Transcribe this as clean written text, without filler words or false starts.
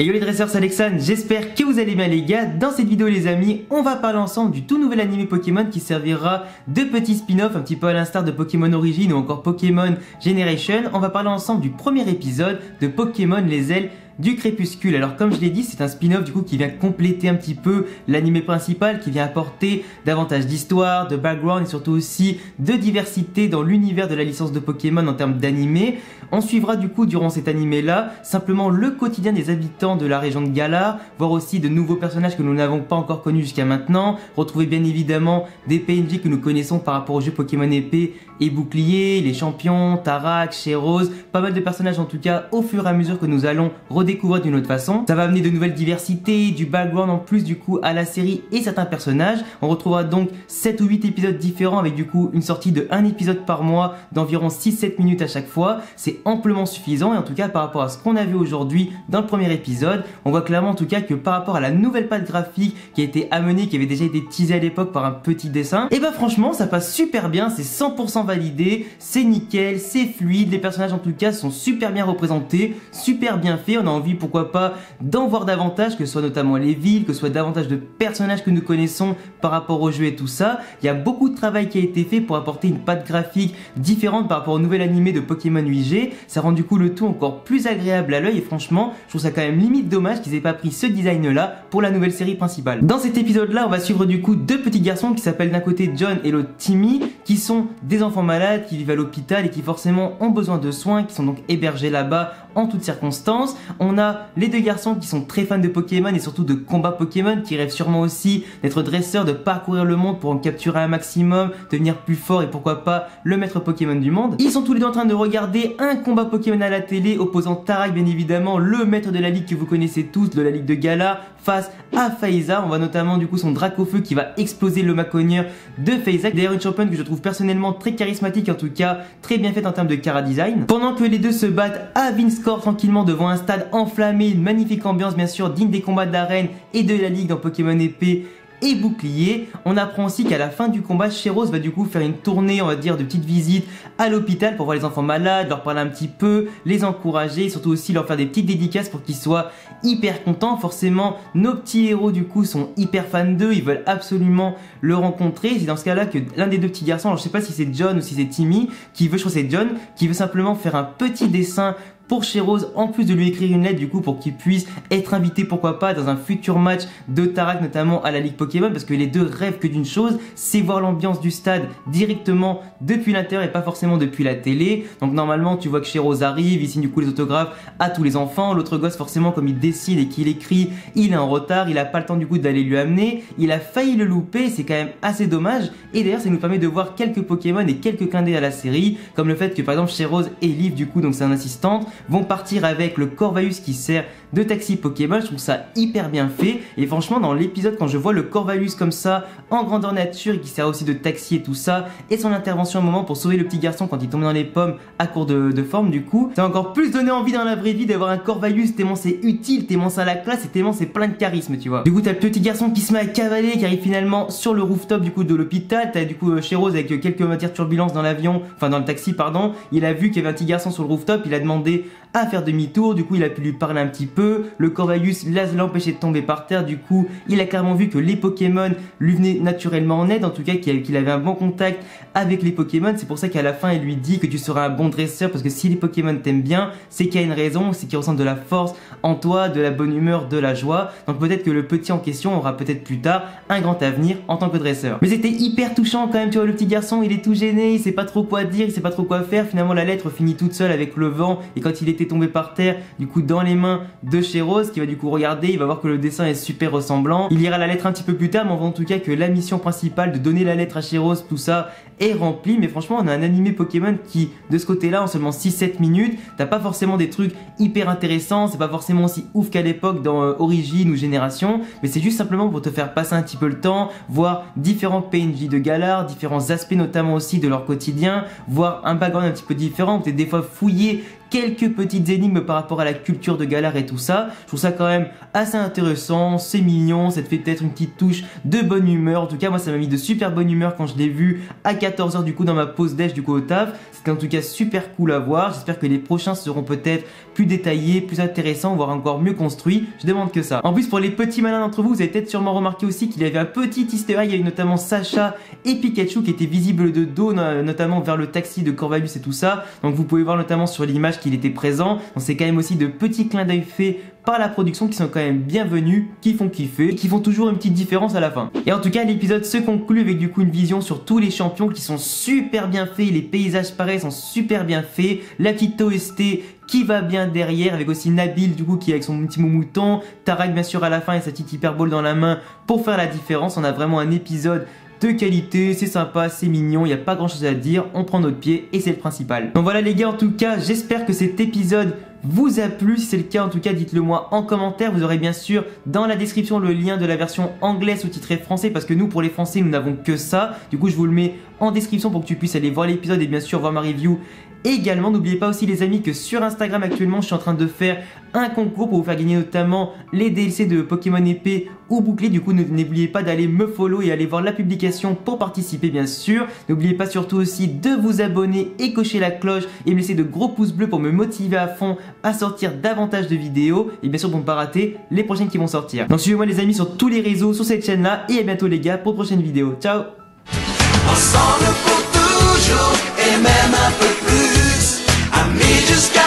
Et yo les dresseurs, c'est Alexandre, j'espère que vous allez bien les gars. Dans cette vidéo les amis, on va parler ensemble du tout nouvel animé Pokémon qui servira de petit spin-off, un petit peu à l'instar de Pokémon Origin ou encore Pokémon Generation. On va parler ensemble du premier épisode de Pokémon Les Ailes du Crépuscule. Alors comme je l'ai dit, c'est un spin-off du coup qui vient compléter un petit peu l'animé principal, qui vient apporter davantage d'histoire, de background et surtout aussi de diversité dans l'univers de la licence de Pokémon en termes d'animé. On suivra du coup durant cet animé là simplement le quotidien des habitants de la région de Galar, voir aussi de nouveaux personnages que nous n'avons pas encore connus jusqu'à maintenant, retrouver bien évidemment des PNJ que nous connaissons par rapport au jeu Pokémon épée et bouclier, les champions, Tarak, Cheros, pas mal de personnages en tout cas au fur et à mesure que nous allons redécouvrir d'une autre façon. Ça va amener de nouvelles diversités, du background en plus du coup à la série et certains personnages. On retrouvera donc 7 ou 8 épisodes différents avec du coup une sortie de 1 épisode par mois d'environ 6-7 minutes à chaque fois. C'est amplement suffisant et en tout cas par rapport à ce qu'on a vu aujourd'hui dans le premier épisode, on voit clairement en tout cas que par rapport à la nouvelle patte graphique qui a été amenée, qui avait déjà été teasée à l'époque par un petit dessin, et bah franchement ça passe super bien, c'est 100% validé, c'est nickel, c'est fluide, les personnages en tout cas sont super bien représentés, super bien faits. On a envie pourquoi pas d'en voir davantage, que ce soit notamment les villes, que ce soit davantage de personnages que nous connaissons par rapport au jeu et tout ça. Il y a beaucoup de travail qui a été fait pour apporter une patte graphique différente par rapport au nouvel animé de Pokémon 8G. Ça rend du coup le tout encore plus agréable à l'œil et franchement je trouve ça quand même limite dommage qu'ils aient pas pris ce design là pour la nouvelle série principale. Dans cet épisode là on va suivre du coup deux petits garçons qui s'appellent d'un côté John et l'autre Timmy, qui sont des enfants malades, qui vivent à l'hôpital et qui forcément ont besoin de soins, qui sont donc hébergés là-bas en toutes circonstances. On a les deux garçons qui sont très fans de Pokémon et surtout de combat Pokémon, qui rêvent sûrement aussi d'être dresseurs, de parcourir le monde pour en capturer un maximum, devenir plus fort et pourquoi pas le maître Pokémon du monde. Ils sont tous les deux en train de regarder un combat Pokémon à la télé opposant Tarak, bien évidemment le maître de la ligue que vous connaissez tous, de la ligue de Galar, face à Faiza. On voit notamment du coup son Dracofeu qui va exploser le Maconieur de Faiza, d'ailleurs une championne que je trouve personnellement très charismatique, en tout cas très bien faite en termes de Chara design. Pendant que les deux se battent à Vinscore tranquillement devant un stade enflammé, une magnifique ambiance bien sûr digne des combats d'arène et de la ligue dans Pokémon épée et bouclier. On apprend aussi qu'à la fin du combat, Cheros va du coup faire une tournée, on va dire, de petites visites à l'hôpital pour voir les enfants malades, leur parler un petit peu, les encourager, surtout aussi leur faire des petites dédicaces pour qu'ils soient hyper contents. Forcément, nos petits héros du coup sont hyper fans d'eux, ils veulent absolument le rencontrer. C'est dans ce cas-là que l'un des deux petits garçons, alors je sais pas si c'est John ou si c'est Timmy, qui veut, je crois que c'est John, qui veut simplement faire un petit dessin pour Cheros, en plus de lui écrire une lettre du coup pour qu'il puisse être invité pourquoi pas dans un futur match de Tarak notamment à la Ligue Pokémon, parce que les deux rêvent que d'une chose, c'est voir l'ambiance du stade directement depuis l'intérieur et pas forcément depuis la télé. Donc normalement tu vois que Cheros arrive, il signe du coup les autographes à tous les enfants, l'autre gosse forcément comme il décide et qu'il écrit, il est en retard, il a pas le temps du coup d'aller lui amener, il a failli le louper, c'est quand même assez dommage. Et d'ailleurs ça nous permet de voir quelques Pokémon et quelques clins d'œil à la série, comme le fait que par exemple Cheros et Liv du coup, donc c'est un assistante, vont partir avec le Corvalus qui sert de taxi Pokémon. Je trouve ça hyper bien fait et franchement dans l'épisode quand je vois le Corvalus comme ça en grandeur nature et qui sert aussi de taxi et tout ça, et son intervention à un moment pour sauver le petit garçon quand il tombe dans les pommes à court de forme, du coup ça a encore plus donné envie dans la vraie vie d'avoir un Corvalus, tellement c'est utile, tellement ça a la classe et tellement c'est plein de charisme, tu vois. Du coup t'as le petit garçon qui se met à cavaler, qui arrive finalement sur le rooftop du coup de l'hôpital. T'as du coup Cheros avec quelques matières turbulences dans l'avion, enfin dans le taxi pardon, il a vu qu'il y avait un petit garçon sur le rooftop, il a demandé à faire demi-tour, du coup il a pu lui parler un petit peu, le Corvalus l'a empêché de tomber par terre, du coup il a clairement vu que les Pokémon lui venaient naturellement en aide, en tout cas qu'il avait un bon contact avec les Pokémon. C'est pour ça qu'à la fin il lui dit que tu seras un bon dresseur, parce que si les Pokémon t'aiment bien, c'est qu'il y a une raison, c'est qu'ils ressentent de la force en toi, de la bonne humeur, de la joie. Donc peut-être que le petit en question aura peut-être plus tard un grand avenir en tant que dresseur. Mais c'était hyper touchant quand même, tu vois, le petit garçon il est tout gêné, il sait pas trop quoi dire, il sait pas trop quoi faire. Finalement la lettre finit toute seule avec le vent, et quand il était tombé par terre du coup dans les mains de Cheros qui va du coup regarder, il va voir que le dessin est super ressemblant. Il lira la lettre un petit peu plus tard, mais on voit en tout cas que la mission principale de donner la lettre à Cheros, tout ça est rempli. Mais franchement on a un animé Pokémon qui de ce côté là en seulement 6-7 minutes, t'as pas forcément des trucs hyper intéressants, c'est pas forcément aussi ouf qu'à l'époque dans Origin ou Génération, mais c'est juste simplement pour te faire passer un petit peu le temps, voir différents PNJ de Galar, différents aspects notamment aussi de leur quotidien, voir un background un petit peu différent, peut-être des fois fouiller quelques petites énigmes par rapport à la culture de Galar et tout ça. Je trouve ça quand même assez intéressant, c'est mignon, ça te fait peut-être une petite touche de bonne humeur. En tout cas moi ça m'a mis de super bonne humeur quand je l'ai vu à 14 h du coup dans ma pause déj du coup au taf. C'était en tout cas super cool à voir. J'espère que les prochains seront peut-être plus détaillés, plus intéressants, voire encore mieux construits. Je demande que ça. En plus pour les petits malins d'entre vous, vous avez peut-être sûrement remarqué aussi qu'il y avait un petit easter egg. Il y avait notamment Sacha et Pikachu qui étaient visibles de dos, notamment vers le taxi de Corvallis et tout ça. Donc vous pouvez voir notamment sur l'image qu'il était présent. Donc c'est quand même aussi de petits clins d'œil faits par la production qui sont quand même bienvenus, qui font kiffer et qui font toujours une petite différence à la fin. Et en tout cas l'épisode se conclut avec du coup une vision sur tous les champions qui sont super bien faits, les paysages pareils sont super bien faits, la petite OST qui va bien derrière avec aussi Nabil du coup qui est avec son petit mouton, Tarak bien sûr à la fin et sa petite hyperbole dans la main pour faire la différence. On a vraiment un épisode de qualité, c'est sympa, c'est mignon, il n'y a pas grand chose à dire, on prend notre pied et c'est le principal. Donc voilà les gars, en tout cas j'espère que cet épisode vous a plu. Si c'est le cas en tout cas dites-le moi en commentaire. Vous aurez bien sûr dans la description le lien de la version anglaise sous-titrée français parce que nous pour les français nous n'avons que ça. Du coup je vous le mets en description pour que tu puisses aller voir l'épisode et bien sûr voir ma review. Également, n'oubliez pas aussi les amis que sur Instagram actuellement je suis en train de faire un concours pour vous faire gagner notamment les DLC de Pokémon épée ou bouclier. Du coup n'oubliez pas d'aller me follow et aller voir la publication pour participer bien sûr. N'oubliez pas surtout aussi de vous abonner et cocher la cloche et me laisser de gros pouces bleus pour me motiver à fond à sortir davantage de vidéos et bien sûr pour ne pas rater les prochaines qui vont sortir. Donc suivez-moi les amis sur tous les réseaux, sur cette chaîne là et à bientôt les gars pour de prochaines vidéos. Ciao. Ensemble pour toujours et même un peu plus, amis jusqu'à